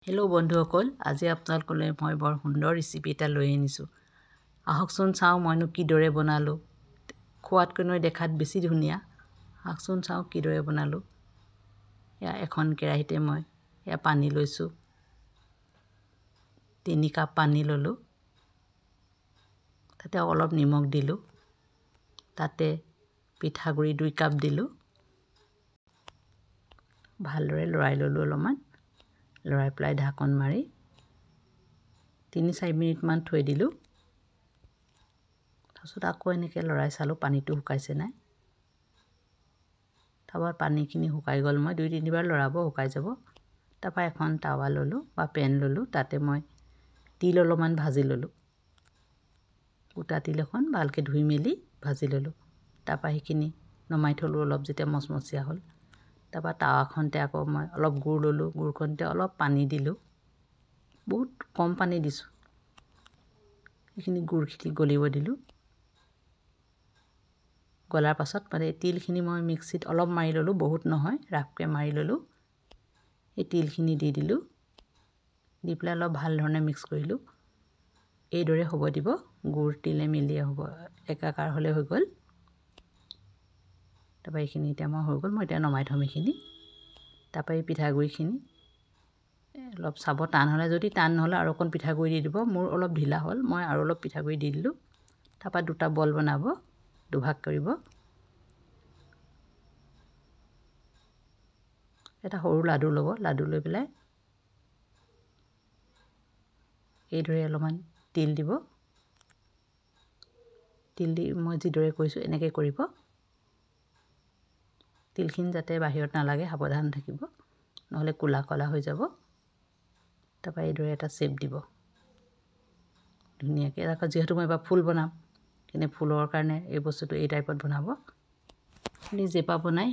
Hello' বন্ধুসকল, আজি আপোনালোকলৈ মই বৰ সুন্দৰ ৰেচিপি এটা লৈ আনিছোঁ। আহকচোন চাওঁ মইনো কিদৰে বনালোঁ। খোৱাতকৈ দেখাত বেছি ধুনীয়া। আহকচোন চাওঁ কিদৰে বনালোঁ। এয়া এখন কেৰাহীতে মই পানী লৈছোঁ। 3 কাপ পানী ল'লোঁ। তাতে অলপ নিমখ দিলোঁ। তাতে পিঠাগুড়ি 2 কাপ দিলোঁ। ভালদৰে লৰাই ল'লোঁ অলপমান। লৰাই পেলাই ঢাকন মাৰি 3-4 মিনিটমান থৈ দিলোঁ। তাৰপিছত আকৌ এনেকৈ লৰাই চালোঁ পানীটো শুকাইছে নাই। তাৰপৰা পানীখিনি শুকাই গ'ল। মই 2-3 বাৰ লৰাব, শুকাই যাব। তাৰপৰা এখন টাৱা ল'লোঁ বা পেন ল'লোঁ। তাতে মই তিল অলপমান ভাজি ল'লোঁ। গোটা তিল এখন ভালকৈ ধুই মেলি ভাজি ল'লোঁ। তাৰপৰা সেইখিনি নমাই থ'লোঁ অলপ যেতিয়া মচমচীয়া হ'ল। তাৰপৰা টাৱাখনতে আকৌ মই অলপ গুড় ল'লোঁ। গুড়খনতে অলপ পানী দিলোঁ। বহুত কম পানী দিছোঁ। সেইখিনি গুড়খিনি গলিব দিলোঁ। গলাৰ পাছত তিলখিনি মই মিক্সিত অলপ মাৰি ল'লোঁ, বহুত নহয়, ৰাফকৈ মাৰি ল'লোঁ। এই তিলখিনি দি দিলোঁ। দি পেলাই অলপ ভাল ধৰণে মিক্স কৰিলোঁ। এইদৰে হ'ব দিব। গুড় তিলে মিলি হ'ব, একাকাৰ হ'লে হৈ গ'ল। তাৰপৰা এইখিনি এতিয়া মই হৈ গ'ল। মই এতিয়া নমাই থ'ম এইখিনি। তাৰপৰা এই পিঠাগুড়িখিনি অলপ চাব টান হ'লে, যদি টান নহ'লে আৰু অকণ পিঠাগুড়ি দি দিব। মোৰ অলপ ঢিলা হ'ল, মই আৰু অলপ পিঠাগুড়ি দি দিলোঁ। তাৰপৰা 2টা বল বনাব, দুভাগ কৰিব। এটা সৰু লাডু ল'ব। লাডু লৈ পেলাই এইদৰে অলপমান তিল দিব। তিল দি মই যিদৰে কৰিছোঁ এনেকৈ কৰিব। তিলখিনি যাতে বাহিৰত নালাগে, সাৱধান থাকিব, নহ'লে ক'লা ক'লা হৈ যাব। তাৰপৰা এইদৰে এটা শ্বেপ দিব ধুনীয়াকৈ। আকৌ যিহেতু মই এবাৰ ফুল বনাম, কিন্তু ফুলৰ কাৰণে এই বস্তুটো এই টাইপত বনাব। আপুনি জেপা বনাই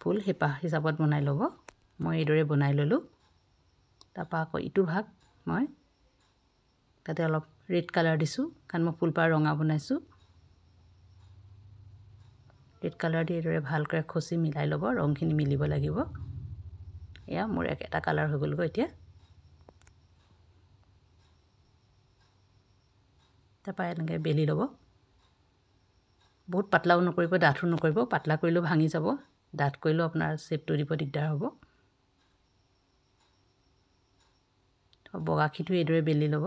ফুল হেপা হিচাপত বনাই ল'ব। মই এইদৰে বনাই ল'লোঁ। তাৰপৰা আকৌ ইটো ভাগ মই তাতে অলপ ৰেড কালাৰ দিছোঁ, কাৰণ মই ফুলপাহ ৰঙা বনাইছোঁ। ৰেড কালাৰ দি এইদৰে ভালকৈ খচি মিলাই ল'ব। ৰংখিনি মিলিব লাগিব। এয়া মোৰ এটা কালাৰ হৈ গ'লগৈ এতিয়া। তাৰপৰা এনেকৈ বেলি ল'ব। বহুত পাতলাও নকৰিব, ডাঠো নকৰিব। পাতলা কৰিলেও ভাঙি যাব, ডাঠ কৰিলেও আপোনাৰ শ্বেপটো দিব দিগদাৰ হ'ব। বগাখিনিটো এইদৰে বেলি ল'ব।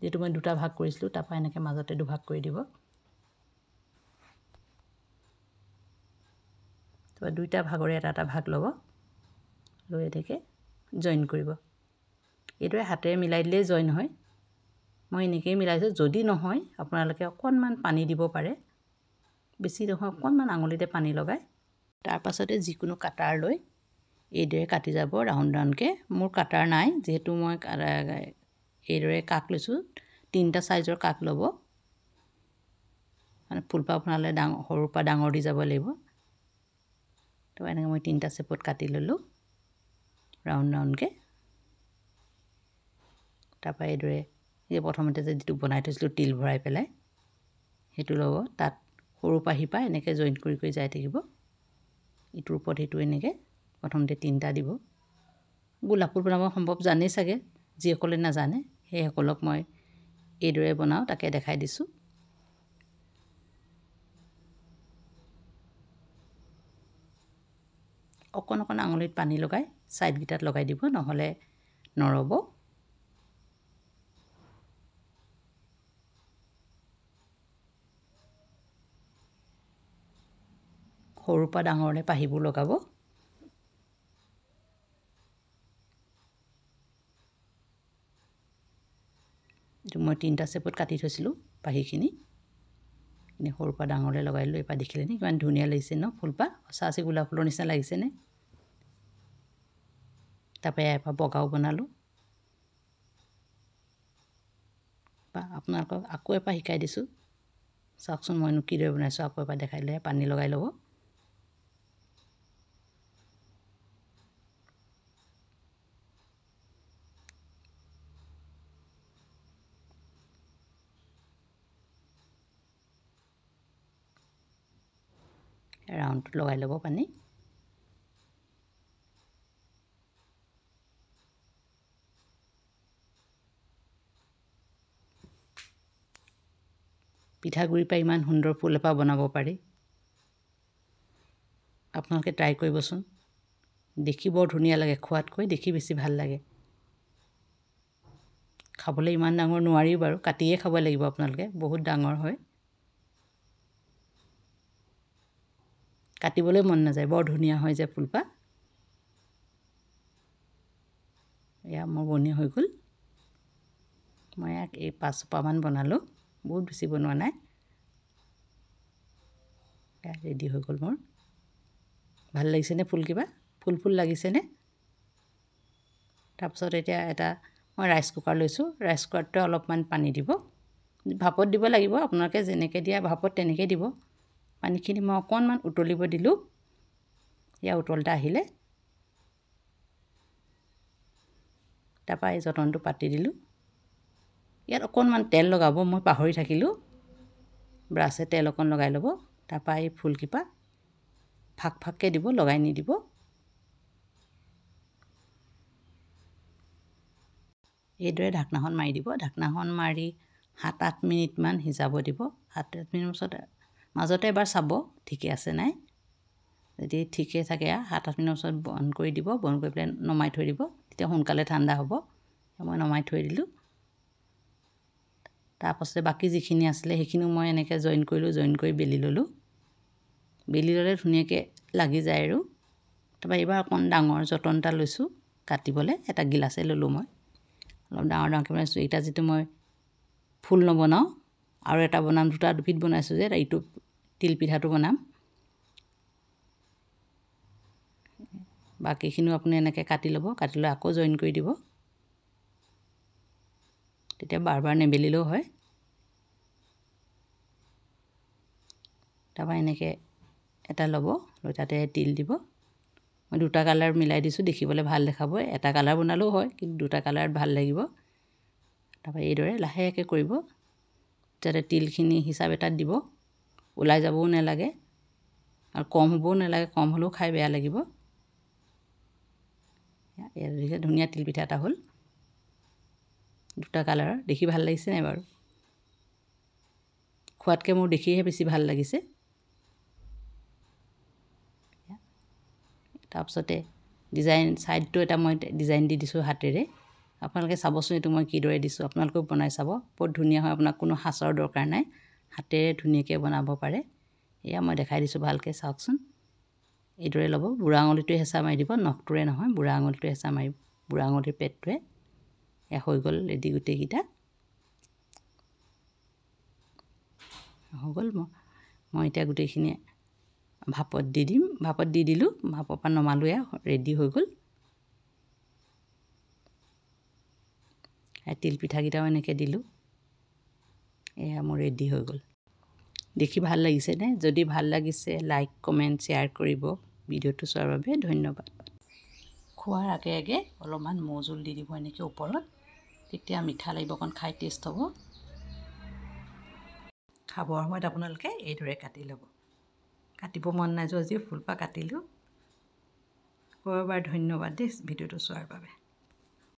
যিহেতু মই 2টা ভাগ কৰিছিলোঁ, তাৰপৰা এনেকৈ মাজতে দুভাগ কৰি দিব। তাৰপৰা 2টা ভাগৰে এটা ভাগ ল'ব। লৈ এনেকৈ জইন কৰিব। এইদৰে হাতেৰে মিলাই দিলেই জইন হয়। মই এনেকৈয়ে মিলাইছোঁ। যদি নহয়, আপোনালোকে অকণমান পানী দিব পাৰে। বেছি নহয়, অকণমান আঙুলিতে পানী লগাই। তাৰপাছতে যিকোনো কাটাৰ লৈ এইদৰে কাটি যাব ৰাউণ্ড ৰাউণ্ডকৈ। মোৰ কাটাৰ নাই, যিহেতু মই এইদৰে কাক লৈছোঁ। 3টা চাইজৰ কাক ল'ব। মানে ফুলপাহ বনালে সৰুৰ পৰা ডাঙৰ দি যাব লাগিব। তো এনেকৈ মই 3টা শ্বেপত কাটি ল'লোঁ ৰাউণ্ড ৰাউণ্ডকৈ। তাৰপৰা এইদৰে প্ৰথমতে যিটো বনাই থৈছিলোঁ তিল ভৰাই পেলাই, সেইটো ল'ব। তাত সৰু পাহিৰপৰা এনেকৈ জইন কৰি কৰি যাই থাকিব। ইটোৰ ওপৰত সেইটো এনেকৈ প্ৰথমতে 3টা দিব। গোলাপ ফুল বনাব সম্ভৱ জানেই চাগে। যিসকলে নাজানে সেইসকলক মই এইদৰে বনাওঁ, তাকে দেখাই দিছোঁ। অকণ অকণ আঙুলিত পানী লগাই ছাইডকেইটাত লগাই দিব, নহ'লে নৰ'ব। সৰুৰ পৰা ডাঙৰলৈ পাহিবোৰ লগাব। এইটো মই 3টা শ্বেপত কাটি থৈছিলোঁ পাহিখিনি। এনেই সৰুৰ পৰা ডাঙৰলৈ লগাই দিলোঁ। এইপাহ দেখিলেনে কিমান ধুনীয়া লাগিছে ন ফুলপাহ? সঁচা গোলাপ ফুলৰ নিচিনা লাগিছেনে? তাৰপৰা এপাহ বগাও বনালোঁ। বা আপোনালোকক আকৌ এপাহ শিকাই দিছোঁ। চাওকচোন মইনো কিদৰে বনাইছোঁ। আকৌ এপাহ দেখাই দিলে পানী লগাই ল'ব। ৰাউণ্ডটোত লগাই ল'ব পানী। পিঠাগুড়িৰ পৰা ইমান সুন্দৰ ফুল এপাহ বনাব পাৰি। আপোনালোকে ট্ৰাই কৰিবচোন। দেখি বৰ ধুনীয়া লাগে, খোৱাতকৈ দেখি বেছি ভাল লাগে। খাবলৈ ইমান ডাঙৰ নোৱাৰিও বাৰু, কাটিয়ে খাব লাগিব আপোনালোকে, বহুত ডাঙৰ হয়। কাটিবলৈ মন নাযায়, বৰ ধুনীয়া হয় যে ফুলপাহ। এয়া মোৰ বনি হৈ গ'ল। মই ইয়াক এই 5-6পাহমান বনালোঁ, বহুত বেছি বনোৱা নাই। এয়া ৰেডি হৈ গ'ল মোৰ। ভাল লাগিছেনে ফুলকেইটা? ফুল লাগিছেনে? তাৰপিছত এতিয়া এটা মই ৰাইচ কুকাৰ লৈছোঁ। ৰাইচ কুকাৰটোতে অলপমান পানী দিব। ভাপত দিব লাগিব, আপোনালোকে যেনেকৈ দিয়া ভাপত তেনেকৈ দিব। পানীখিনি মই অকণমান উতলিব দিলোঁ। এয়া উতলটা আহিলে তাৰপৰা এই যতনটো পাতি দিলোঁ। ইয়াত অকণমান তেল লগাব, মই পাহৰি থাকিলোঁ। ব্ৰাছে তেল অকণ লগাই ল'ব। তাৰপৰা এই ফুলকেইটা ফাককৈ দিব, লগাই নিদিব। এইদৰে ঢাকনাখন মাৰি দিব। ঢাকনাখন মাৰি 7-8 মিনিটমান সিজাব দিব। 7-8 মিনিটৰ পিছত মাজতে এবাৰ চাব ঠিকে আছে নাই। যদি ঠিকে থাকে 7-8 মিনিটৰ পিছত বন্ধ কৰি দিব। বন্ধ কৰি পেলাই নমাই থৈ দিব, তেতিয়া সোনকালে ঠাণ্ডা হ'ব। মই নমাই থৈ দিলোঁ। তাৰপাছতে বাকী যিখিনি আছিলে সেইখিনিও মই এনেকৈ জইন কৰিলোঁ, জইন কৰি বেলি ল'লোঁ। বেলি ল'লে ধুনীয়াকৈ লাগি যায় আৰু। তাৰপৰা এইবাৰ অকণ ডাঙৰ যতন এটা লৈছোঁ কাটিবলৈ। এটা গিলাচে ল'লোঁ মই, অলপ ডাঙৰকৈ বনাইছোঁ। এইটা যিটো মই ফুল নবনাওঁ, আৰু এটা বনাম, দুবিধ বনাইছোঁ যে, এইটো তিলপিঠাটো বনাম। বাকীখিনিও আপুনি এনেকৈ কাটি ল'ব, কাটি লৈ আকৌ জইন কৰি দিব। তেতিয়া বাৰ বাৰ নেবেলিলেও হয়। তাৰপৰা এনেকৈ এটা ল'ব, লৈ তাতে তিল দিব। মই 2টা কালাৰ মিলাই দিছোঁ, দেখিবলৈ ভাল দেখাব। এটা কালাৰ বনালেও হয়, কিন্তু 2টা কালাৰত ভাল লাগিব। তাৰপৰা এইদৰে লাহেকৈ কৰিব, যাতে তিলখিনি হিচাপ এটাত দিব, ওলাই যাবও নালাগে আৰু কম হ'বও নালাগে। কম হ'লেও খাই বেয়া লাগিব। ইয়াত ধুনীয়া তিলপিঠা এটা হ'ল, 2টা কালাৰৰ। দেখি ভাল লাগিছে নাই বাৰু? খোৱাতকৈ মোৰ দেখিহে বেছি ভাল লাগিছে। তাৰপিছতে ডিজাইন ছাইডটো এটা মই ডিজাইন দি দিছোঁ হাতেৰে। আপোনালোকে চাবচোন এইটো মই কিদৰে দিছোঁ, আপোনালোকেও বনাই চাব। বৰ ধুনীয়া হয়, আপোনাক কোনো সাঁচৰ দৰকাৰ নাই, হাতেৰে ধুনীয়াকৈ বনাব পাৰে। এয়া মই দেখাই দিছোঁ, ভালকৈ চাওকচোন। এইদৰে ল'ব, বুঢ়া আঙুলিটোৱে হেঁচা মাৰি দিব, নখটোৰে নহয়, বুঢ়া আঙুলিটোৱে হেঁচা মাৰি, বুঢ়া আঙুলিৰ পেটটোৱে। এয়া হৈ গ'ল ৰেডি গোটেইকেইটা। হৈ গ'ল। মই এতিয়া গোটেইখিনি ভাপত দি দিম। ভাপত দি দিলোঁ, ভাপৰ পৰা নমালোঁ। এয়া ৰেডি হৈ গ'ল। তিলপিঠাকেইটাও এনেকৈ দিলোঁ। এয়া মোৰ ৰেডি হৈ গ'ল। দেখি ভাল লাগিছেনে? যদি ভাল লাগিছে লাইক, কমেণ্ট, শ্বেয়াৰ কৰিব। ভিডিঅ'টো চোৱাৰ বাবে ধন্যবাদ। খোৱাৰ আগে আগে অলপমান মৌ জোল দি দিব এনেকৈ ওপৰত, তেতিয়া মিঠা লাগিব, অকণ খাই টেষ্ট হ'ব। খাবৰ সময়ত আপোনালোকে এইদৰে কাটি ল'ব। কাটিব মন নাই যোৱা যদিও ফুলপাহ কাটিলোঁ। আকৌ এবাৰ ধন্যবাদ দেই ভিডিঅ'টো চোৱাৰ বাবে।